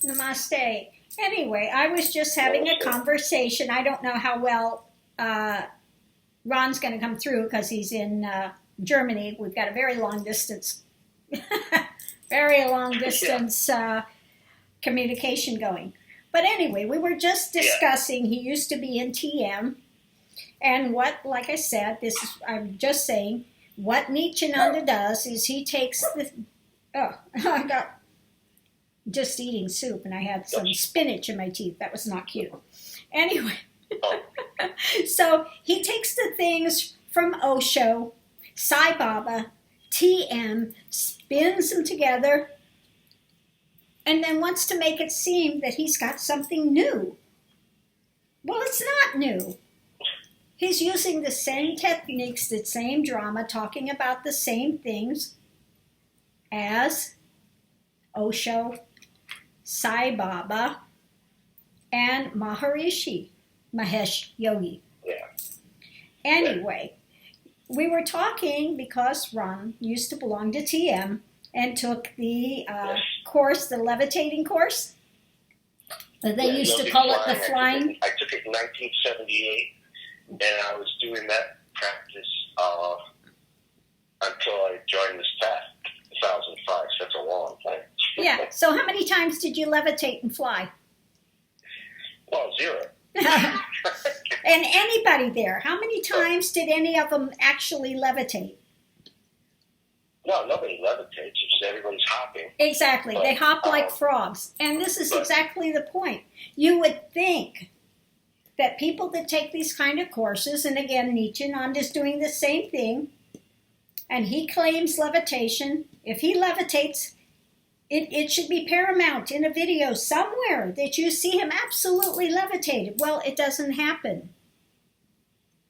Namaste. Anyway, I was just having a conversation. I don't know how well Ron's going to come through because he's in Germany. We've got a very long distance, communication going. But anyway, we were just discussing. He used to be in TM, and like I said, I'm just saying. What Nithyananda does is he takes I got just eating soup and I had some spinach in my teeth. That was not cute. Anyway, so he takes the things from Osho, Sai Baba, TM, spins them together, and then wants to make it seem that he's got something new. Well, it's not new. He's using the same techniques, the same drama, talking about the same things as Osho, Sai Baba, and Mahesh Yogi. Yeah. Anyway, we were talking because Ron used to belong to TM and took the course, the levitating course. They used to call it the flying. I took it in 1978. And I was doing that practice until I joined this path, 2005. So that's a long time. Yeah. So how many times did you levitate and fly? Well, 0. And anybody there, how many times did any of them actually levitate? No, nobody levitates. It's just everybody's hopping. Exactly. They hop like frogs. And this is exactly the point. You would think that people that take these kind of courses, and again, Nithyananda is doing the same thing, and he claims levitation. If he levitates, it should be paramount in a video somewhere that you see him absolutely levitated. Well, it doesn't happen.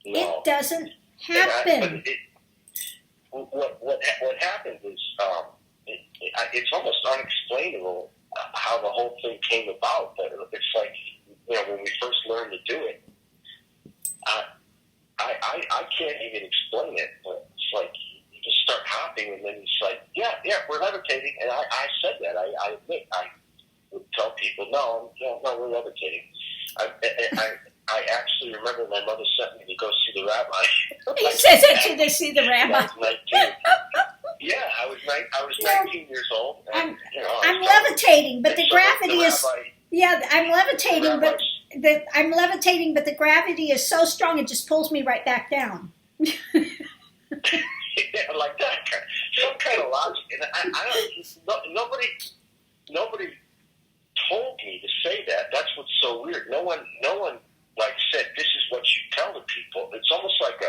No. It doesn't happen. What happened is it's almost unexplainable how the whole thing came about. But it's like, when we first learned to do it, I can't even explain it. But it's like you just start hopping, and then it's like, yeah, we're levitating. And I said that. I admit, I would tell people, no, we're levitating. I actually remember my mother sent me to go see the rabbi. He says that to see the rabbi. I was 19. Yeah, I was 19 years old. And, I'm levitating, but the gravity is. Rabbi, Yeah, I'm levitating, but the gravity is so strong it just pulls me right back down. Yeah, like that. Some kind of logic. And nobody told me to say that. That's what's so weird. No one like said this is what you tell the people. It's almost like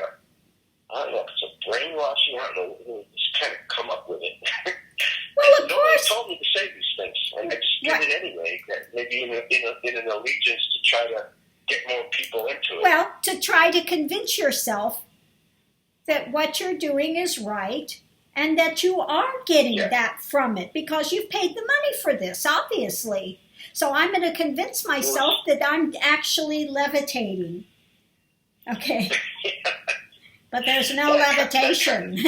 I don't know if it's a brainwashing. I don't know. Just kind of come up with it. Well, of nobody course. told me to say these things, and I just did it anyway. Maybe in an allegiance to try to get more people into it. Well, to try to convince yourself that what you're doing is right and that you are getting that from it because you've paid the money for this, obviously. So I'm going to convince myself that I'm actually levitating. Okay. But there's no levitation.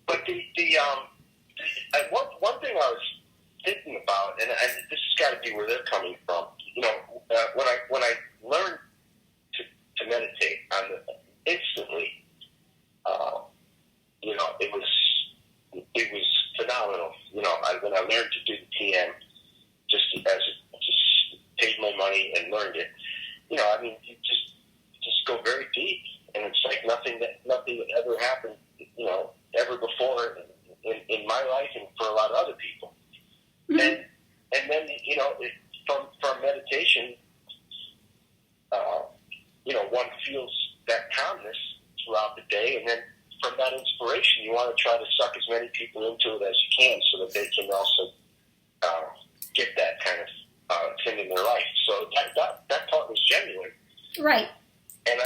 But one thing I was thinking about, and this has got to be where they're coming from. When I learned to meditate, instantly, it was phenomenal. When I learned to do the TM, just paid my money and learned it. You just go very deep, and it's like nothing that ever happened, ever before in my life and for a lot of other people. Mm-hmm. And then from meditation, one feels that calmness throughout the day, and then from that inspiration, you want to try to suck as many people into it as you can, so that they can also get that kind of thing in their life. So that part was genuine, right? And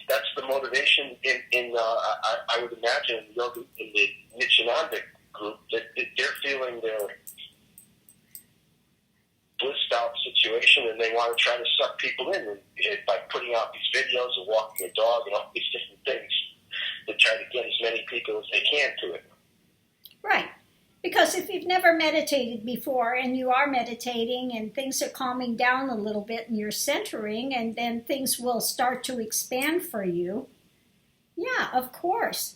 that's the motivation in I would imagine in the Nithyananda group that they're feeling their blissed out situation, and they want to try to suck people in by putting out these videos of walking a dog and all these different things to try to get as many people as they can to it. Right. Because if you've never meditated before and you are meditating and things are calming down a little bit and you're centering, and then things will start to expand for you, yeah, of course.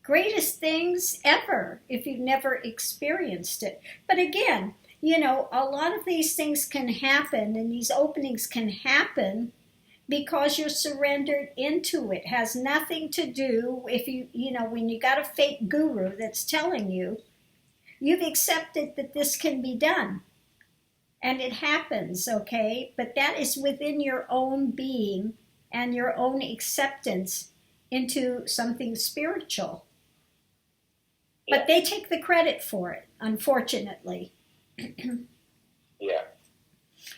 Greatest things ever if you've never experienced it. But again, a lot of these things can happen and these openings can happen because you're surrendered into it. It has nothing to do if when you got a fake guru that's telling you, you've accepted that this can be done. And it happens, okay? But that is within your own being and your own acceptance into something spiritual. But they take the credit for it, unfortunately. Yeah.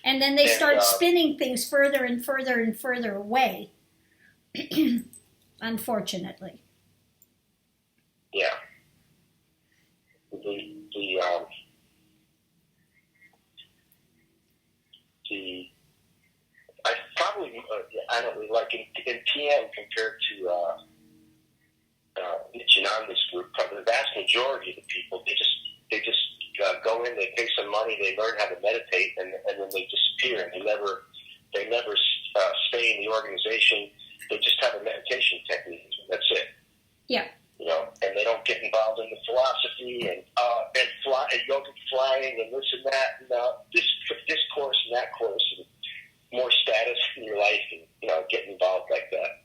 And then they start spinning things further and further and further away, unfortunately. Yeah. I probably, I don't know, like in TM compared to Nithyananda's group, probably the vast majority of the people, they just go in, they pay some money, they learn how to meditate, and then they disappear, and they never stay in the organization. They just have a meditation technique. That's it. Yeah. And they don't get involved in the philosophy and yogic flying and this and that, and this course and that course, and more status in your life, and get involved like that.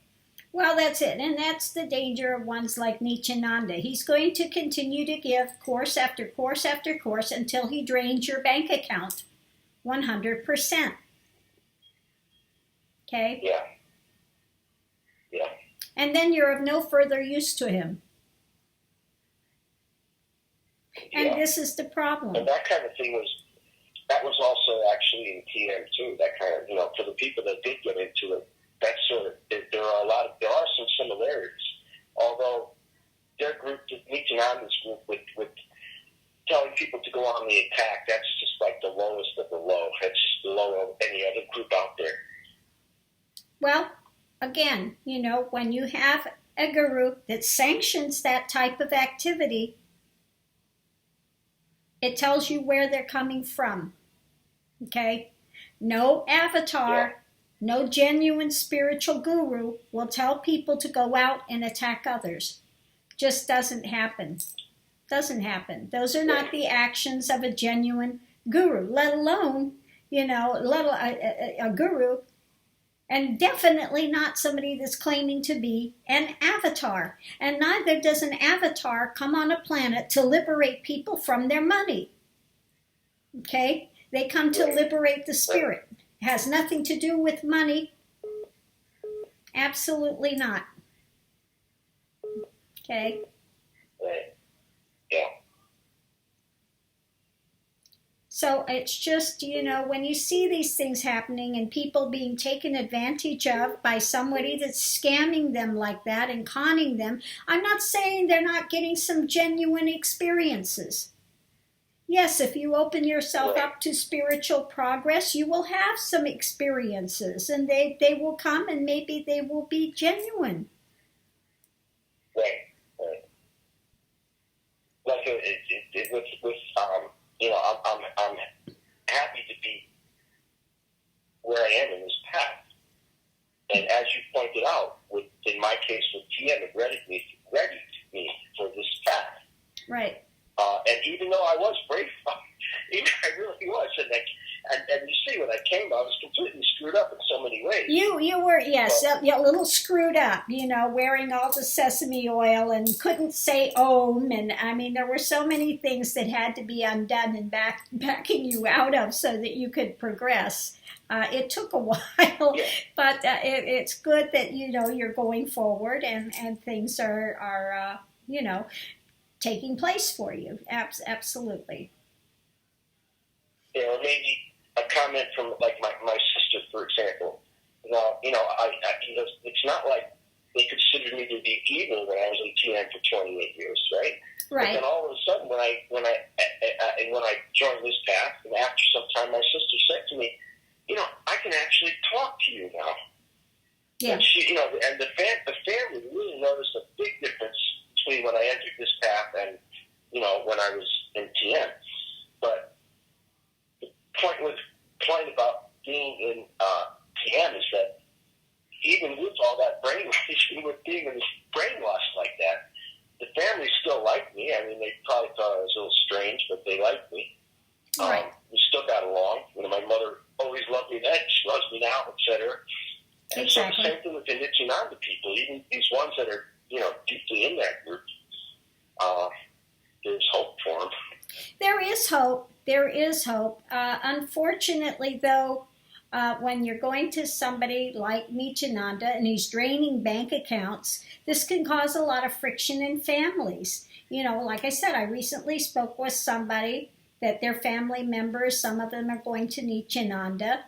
Well, that's it, and that's the danger of ones like Nithyananda. He's going to continue to give course after course after course until he drains your bank account, 100%. Okay? Yeah. Yeah. And then you're of no further use to him. And this is the problem. And that kind of thing was also actually in TM too. That kind of, for the people that did get into it, that's sort of, there are some similarities. Although their group, Nithyananda's group, with telling people to go on the attack, that's just like the lowest of the low. That's just below any other group out there. Well, again, when you have a guru that sanctions that type of activity, it tells you where they're coming from. Okay? No avatar, no genuine spiritual guru will tell people to go out and attack others. Just doesn't happen. Doesn't happen. Those are not the actions of a genuine guru, let alone, a guru, and definitely not somebody that's claiming to be an avatar. And neither does an avatar come on a planet to liberate people from their money. Okay? They come to liberate the spirit. It has nothing to do with money. Absolutely not. Okay? Right. Yeah. So it's just, when you see these things happening and people being taken advantage of by somebody that's scamming them like that and conning them, I'm not saying they're not getting some genuine experiences. Yes, if you open yourself up to spiritual progress, you will have some experiences, and they will come, and maybe they will be genuine. Right. Like I'm happy to be where I am in this path, and as you pointed out, in my case with TM, it readied me for this path. Right. And even though I was brave, I really was, and you see, when I came, I was completely screwed up in so many ways. You were, yes, a little screwed up, wearing all the sesame oil and couldn't say Om, and I mean, there were so many things that had to be undone and backing you out of so that you could progress. It took a while, but it's good that, you're going forward and things are taking place for you. Absolutely. Or maybe a comment from like my sister, for example. It's not like they considered me to be evil when I was in TN for 28 years, right? Right. But then all of a sudden, when I joined this path, and after some time, my sister said to me, I can actually talk to you now. Yeah. And she, and the family really noticed a big difference between when I entered this path and, when I was in TM. But the point about being in TM is that even with all that even with being in this brainwash like that, the family still liked me. I mean, they probably thought I was a little strange, but they liked me. Right. We still got along. My mother always loved me then. She loves me now, etc. And Exactly. so the same thing with the Nithyananda people, even these ones that are, deeply in that group. There's hope for them. There is hope. There is hope. Unfortunately, though, when you're going to somebody like Nithyananda and he's draining bank accounts, this can cause a lot of friction in families. Like I said, I recently spoke with somebody that their family members, some of them are going to Nithyananda,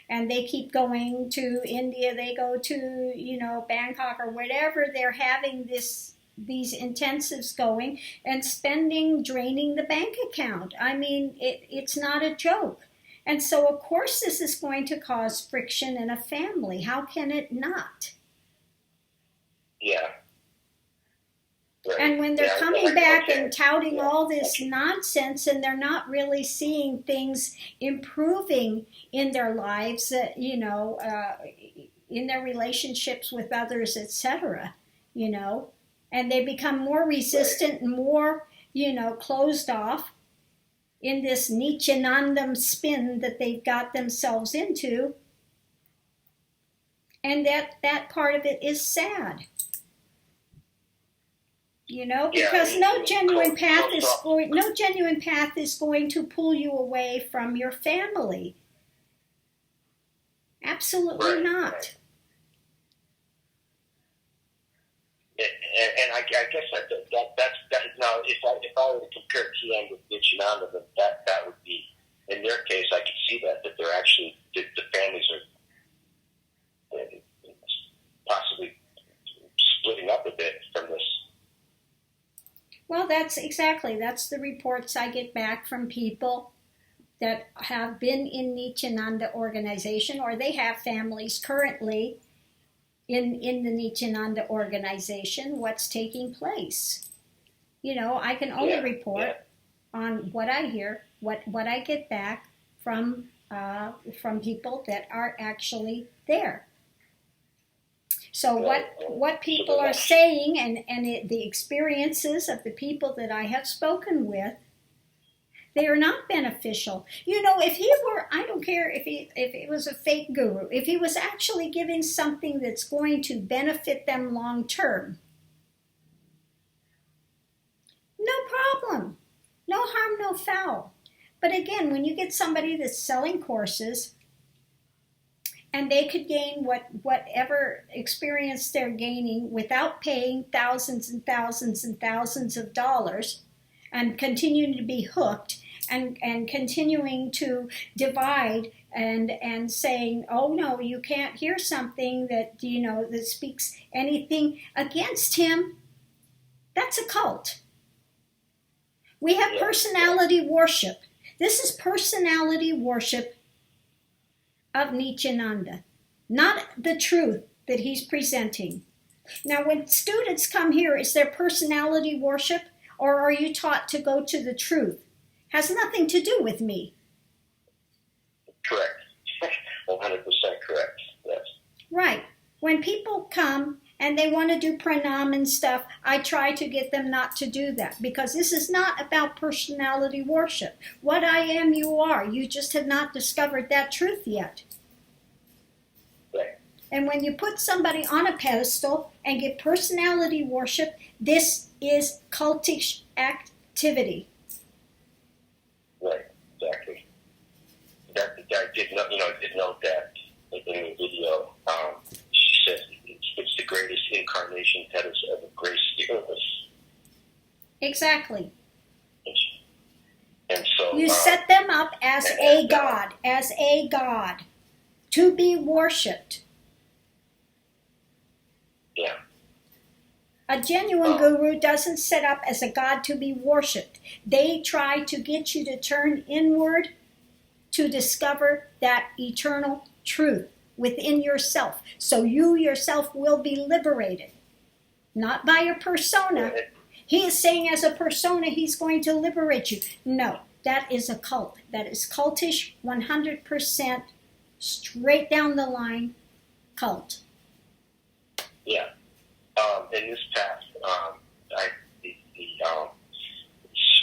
and they keep going to India, they go to, Bangkok or whatever, they're having these intensives going and draining the bank account. I mean, it's not a joke. And so, of course, this is going to cause friction in a family. How can it not? Yeah. Right. And when they're coming back and touting all this nonsense and they're not really seeing things improving in their lives, in their relationships with others, etc., and they become more resistant and more, closed off in this Nithyanandam spin that they've got themselves into. And that part of it is sad. Because no genuine path is going to pull you away from your family. Absolutely not. Right. And I guess that's now if I were to compare TM with Nithyananda, that would be, in their case, I could see that they're actually the families are possibly splitting up a bit from this. Well, that's the reports I get back from people that have been in Nithyananda organization, or they have families currently in the Nithyananda organization, what's taking place. I can only report on what I hear, what I get back from people that are actually there. So what people are saying and the experiences of the people that I have spoken with, they are not beneficial. If he were, I don't care if it was a fake guru, if he was actually giving something that's going to benefit them long term, no problem. No harm, no foul. But again, when you get somebody that's selling courses, and they could gain whatever experience they're gaining without paying thousands and thousands and thousands of dollars, and continuing to be hooked, and continuing to divide and saying, oh no, you can't hear something that that speaks anything against him. That's a cult. We have personality worship. This is personality worship of Nithyananda, not the truth that he's presenting. Now, when students come here, is there personality worship, or are you taught to go to the truth? Has nothing to do with me. Correct. 100% correct. Yes. Right. When people come and they want to do pranam and stuff, I try to get them not to do that, because this is not about personality worship. What I am, you are. You just have not discovered that truth yet. Right. And when you put somebody on a pedestal and give personality worship, this is cultish activity. Right. Exactly. I did note that in the video. She said it's the greatest incarnation that has ever graced the earth. Exactly. And so you set them up as a god, to be worshipped. Yeah. A genuine guru doesn't set up as a god to be worshipped. They try to get you to turn inward to discover that eternal truth within yourself. So you yourself will be liberated. Not by your persona. He is saying as a persona he's going to liberate you. No, that is a cult. That is cultish, 100%, straight down the line, cult. Yeah. In this path, the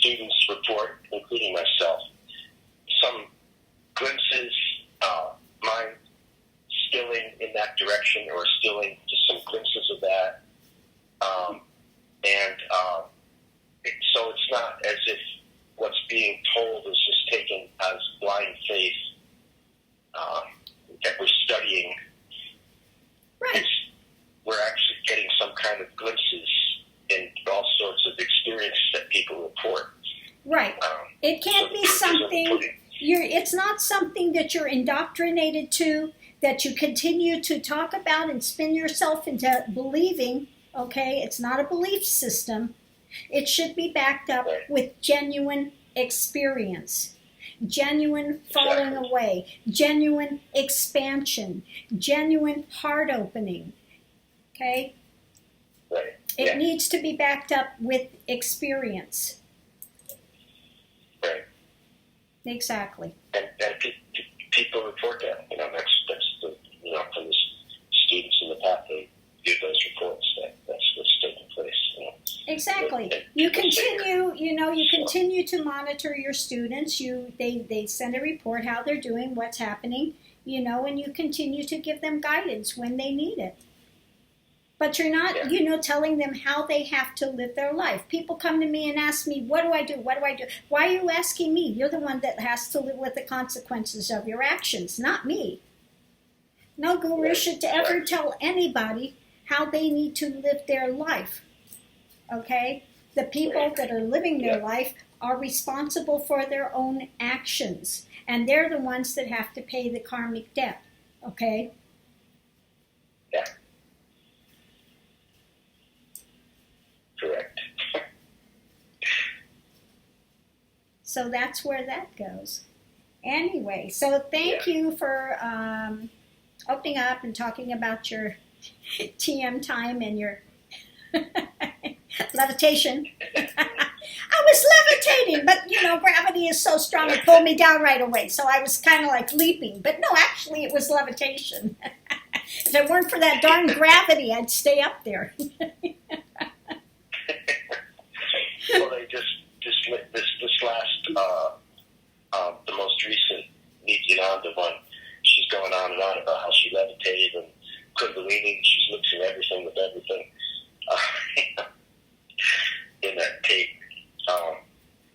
students report, including myself, some glimpses, mine skilling in that direction or skilling just some glimpses of that. So it's not as if what's being told is just taken as blind faith that we're studying. Right. We're actually getting some kind of glimpses in all sorts of experiences that people report. Right. It can't be something, it's not something that you're indoctrinated to, that you continue to talk about and spin yourself into believing, okay? It's not a belief system. It should be backed up with genuine experience, genuine falling away, genuine expansion, genuine heart opening, okay? Right. It needs to be backed up with experience. Right. Exactly. And people report that. That's the, from the students in the path, they give those reports that that's what's taking place. Exactly. You continue to monitor your students. They send a report how they're doing, what's happening, and you continue to give them guidance when they need it. But you're not, telling them how they have to live their life. People come to me and ask me, what do I do? What do I do? Why are you asking me? You're the one that has to live with the consequences of your actions, not me. No guru should ever tell anybody how they need to live their life. Okay? The people that are living their life are responsible for their own actions. And they're the ones that have to pay the karmic debt. Okay? Yeah. Correct. So that's where that goes. Anyway, so thank you for opening up and talking about your TM time and your levitation. I was levitating, but gravity is so strong it pulled me down right away. So I was kind of like leaping. But no, actually it was levitation. If it weren't for that darn gravity, I'd stay up there. Well, they just this last the most recent Nithyananda one, she's going on and on about how she levitated and kundalini. She's mixing everything with everything in that tape,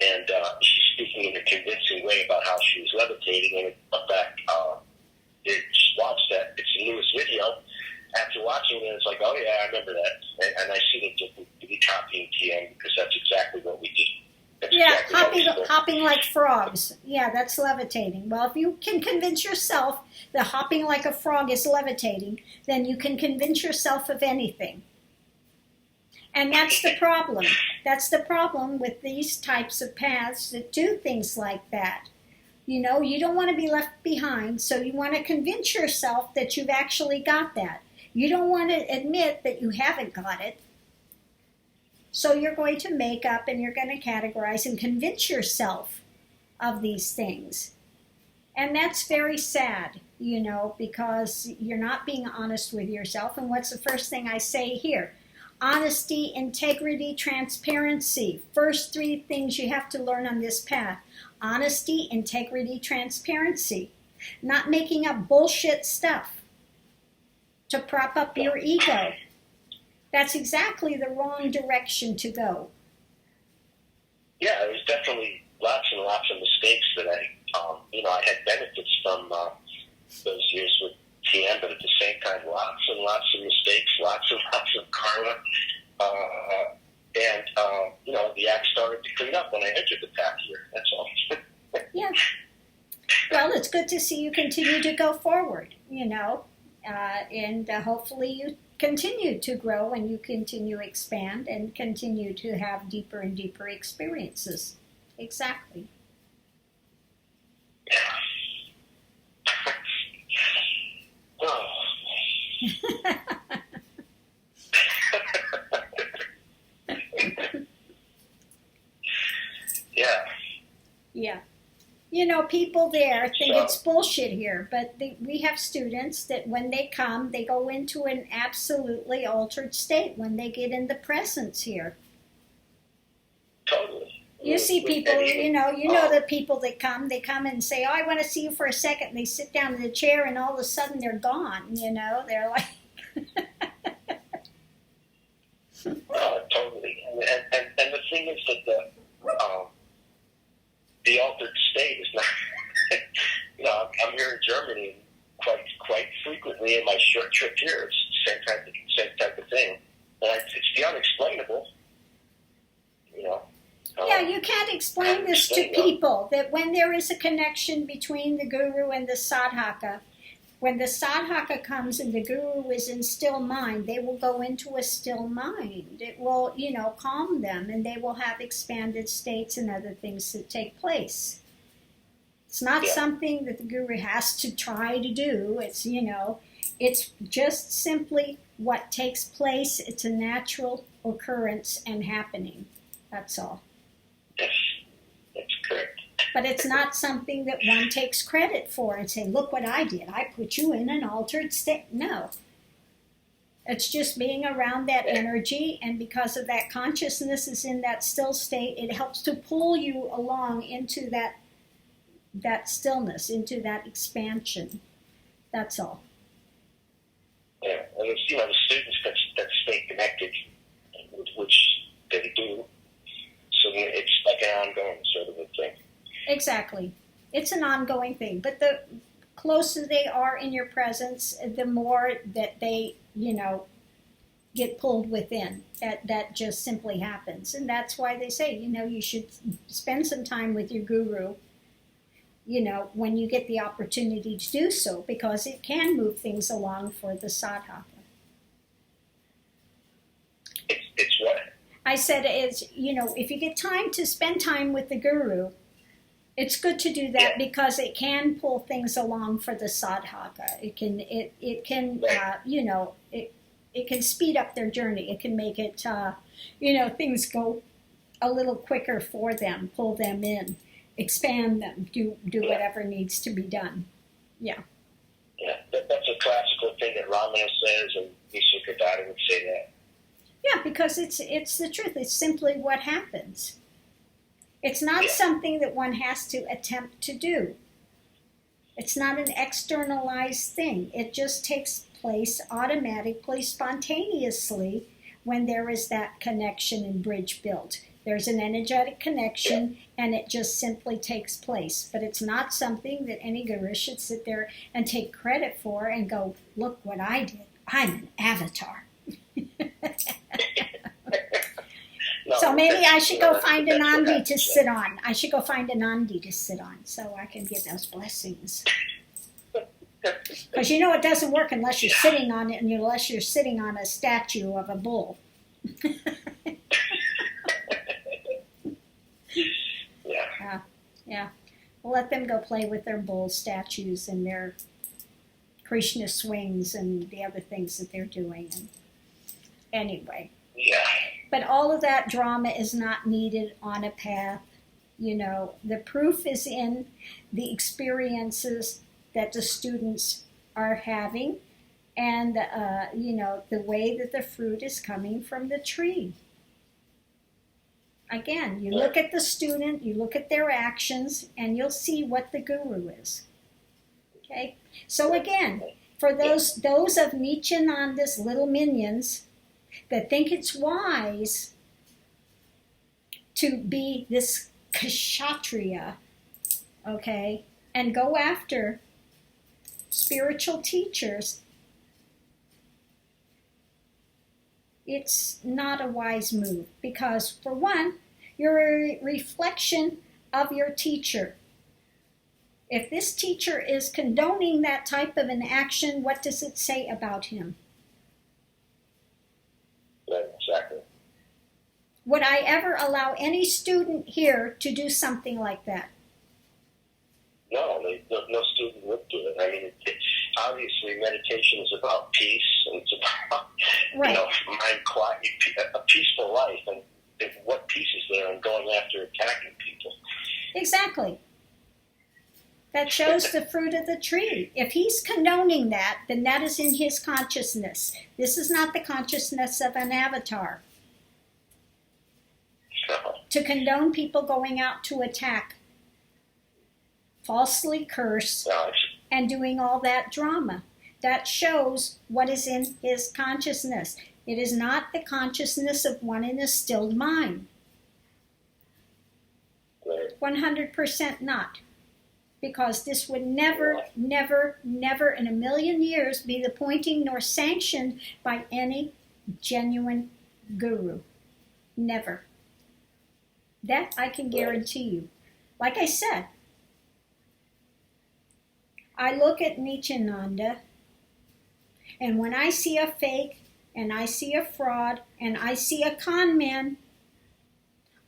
and she's speaking in a convincing way about how she was levitating. And in fact, just watch that. It's the newest video. After watching it, it's like, oh yeah, I remember that, and I see the difference between copying TM because that's exactly what we did. That's exactly hopping like frogs. Yeah, that's levitating. Well, if you can convince yourself that hopping like a frog is levitating, then you can convince yourself of anything. And that's the problem. That's the problem with these types of paths that do things like that. You don't want to be left behind, so you want to convince yourself that you've actually got that. You don't want to admit that you haven't got it. So you're going to make up and you're going to categorize and convince yourself of these things. And that's very sad, because you're not being honest with yourself. And what's the first thing I say here? Honesty, integrity, transparency. First three things you have to learn on this path. Honesty, integrity, transparency. Not making up bullshit stuff to prop up your ego. That's exactly the wrong direction to go. Yeah, there's definitely lots and lots of mistakes that I had benefits from those years with TM, but at the same time, lots and lots of mistakes, lots and lots of karma. The act started to clean up when I entered the path here. That's all. Yeah. Well, it's good to see you continue to go forward, and hopefully you continue to grow and you continue to expand and continue to have deeper and deeper experiences. Exactly. Oh. Yeah. People there think it's bullshit here, but we have students that when they come, they go into an absolutely altered state when they get in the presence here. Totally. You see people, the people that they come and say, oh, I want to see you for a second. And they sit down in the chair and all of a sudden they're gone, they're like... Totally. And the thing is that the altered state is not, I'm here in Germany quite frequently in my short trip here. It's the same type of thing. And it's the unexplainable, Yeah, you can't explain this to people, that when there is a connection between the guru and the sadhaka, when the sadhaka comes and the guru is in still mind, they will go into a still mind. It will, calm them, and they will have expanded states and other things that take place. It's not something that the guru has to try to do. It's, it's just simply what takes place. It's a natural occurrence and happening. That's all. Yes, that's correct. But it's not something that one takes credit for and say, look what I did. I put you in an altered state. No. It's just being around that energy, and because of that consciousness is in that still state, it helps to pull you along into that stillness, into that expansion. That's all. Yeah, and it's, the students that stay connected, which they do. So it's like an ongoing sort of a thing. Exactly. It's an ongoing thing. But the closer they are in your presence, the more that they, get pulled within. That just simply happens. And that's why they say, you should spend some time with your guru, when you get the opportunity to do so, because it can move things along for the sadhaka. It's what? I said, if you get time to spend time with the guru, it's good to do that because it can pull things along for the sadhaka. It can it can speed up their journey. It can make it, things go a little quicker for them, pull them in, expand them, do whatever needs to be done. Yeah. Yeah, that's a classical thing that Ramana says, and Nisargadatta would say that. Yeah, because it's the truth. It's simply what happens. It's not something that one has to attempt to do. It's not an externalized thing. It just takes place automatically, spontaneously, when there is that connection and bridge built. There's an energetic connection, and it just simply takes place. But it's not something that any guru should sit there and take credit for and go, look what I did. I'm an avatar. So maybe I should go find a Nandi to sit on. I should go find a Nandi to sit on so I can get those blessings. Because it doesn't work unless you're sitting on it, and unless you're sitting on a statue of a bull. Yeah. We'll let them go play with their bull statues and their Krishna swings and the other things that they're doing. And anyway. Yeah. But all of that drama is not needed on a path. The proof is in the experiences that the students are having, and, the way that the fruit is coming from the tree. Again, you look at the student, you look at their actions, and you'll see what the guru is. Okay? So again, for those of Nithyananda's little minions that think it's wise to be this kshatriya, okay, and go after spiritual teachers, it's not a wise move, because for one, you're a reflection of your teacher. If this teacher is condoning that type of an action, what does it say about him? Yeah, exactly. Would I ever allow any student here to do something like that? No, no student would do it. I mean, obviously meditation is about peace, and it's about, mind quiet, a peaceful life, and what peace is there in going after attacking people? Exactly. That shows the fruit of the tree. If he's condoning that, then that is in his consciousness. This is not the consciousness of an avatar. To condone people going out to attack, falsely curse, and doing all that drama. That shows what is in his consciousness. It is not the consciousness of one in a stilled mind. 100% not. Because this would never, never, never in a million years be the pointing nor sanctioned by any genuine guru. Never. That I can guarantee you. Like I said, I look at Nithyananda, and when I see a fake, and I see a fraud, and I see a con man,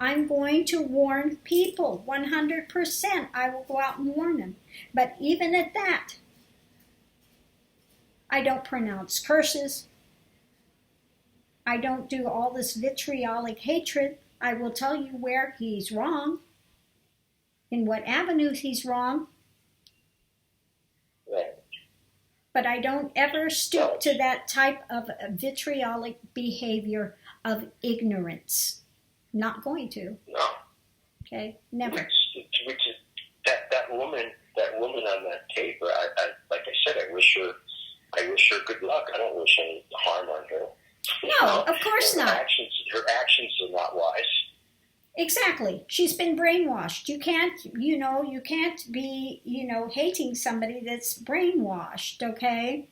I'm going to warn people, 100%. I will go out and warn them. But even at that, I don't pronounce curses. I don't do all this vitriolic hatred. I will tell you where he's wrong, in what avenue he's wrong. But I don't ever stoop to that type of vitriolic behavior of ignorance. Not going to. No. Okay, never. Which is that woman on that tape. Like I said, I wish her good luck. I don't wish any harm on her. No, of course not. Her actions are not wise. Exactly. She's been brainwashed. You can't be, hating somebody that's brainwashed, okay?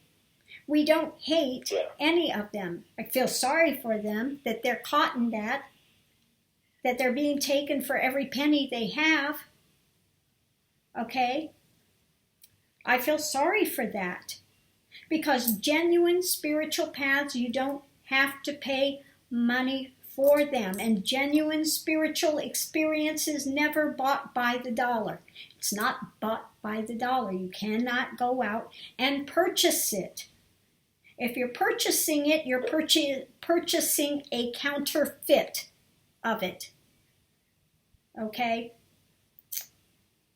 We don't hate any of them. I feel sorry for them that they're caught in that they're being taken for every penny they have, okay? I feel sorry for that. Because genuine spiritual paths, you don't have to pay money for them. And genuine spiritual experience is never bought by the dollar. It's not bought by the dollar. You cannot go out and purchase it. If you're purchasing it, you're purchasing a counterfeit of it. Okay?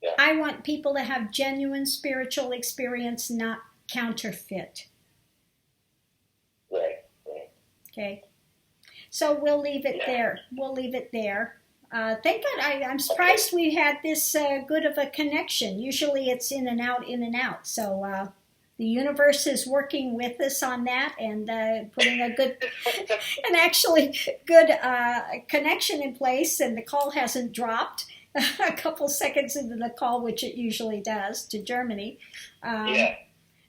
Yeah. I want people to have genuine spiritual experience, not counterfeit. Right. Okay? So we'll leave it there. Thank God. I'm surprised we had this good of a connection. Usually it's in and out. So the universe is working with us on that and putting a good, and actually good connection in place. And the call hasn't dropped a couple seconds into the call, which it usually does, to Germany.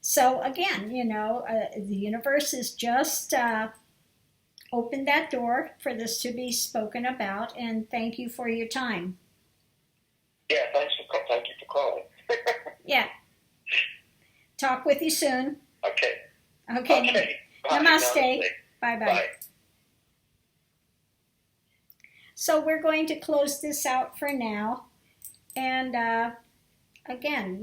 So again, the universe is just opened that door for this to be spoken about, and thank you for your time. Yeah, thank you for calling. Yeah. Talk with you soon. Okay. Okay. Namaste. Bye-bye. Bye. So we're going to close this out for now. And again,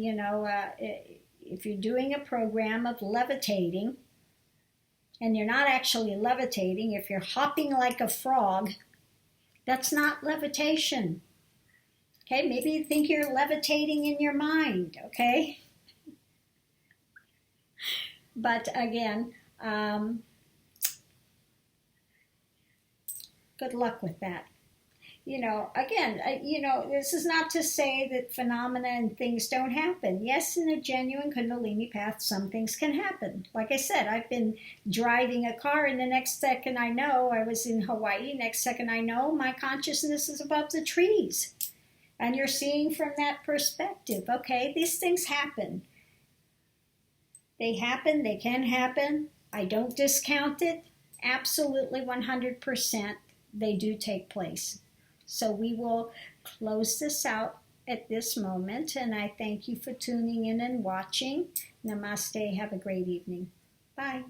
if you're doing a program of levitating, and you're not actually levitating, if you're hopping like a frog, that's not levitation. Okay, maybe you think you're levitating in your mind, okay? But again, good luck with that. This is not to say that phenomena and things don't happen. Yes, in a genuine Kundalini path, some things can happen. Like I said, I've been driving a car, and the next second I know, I was in Hawaii, next second I know, my consciousness is above the trees. And you're seeing from that perspective, okay, these things happen. They happen, they can happen. I don't discount it. Absolutely 100%, they do take place. So we will close this out at this moment, and I thank you for tuning in and watching. Namaste. Have a great evening. Bye.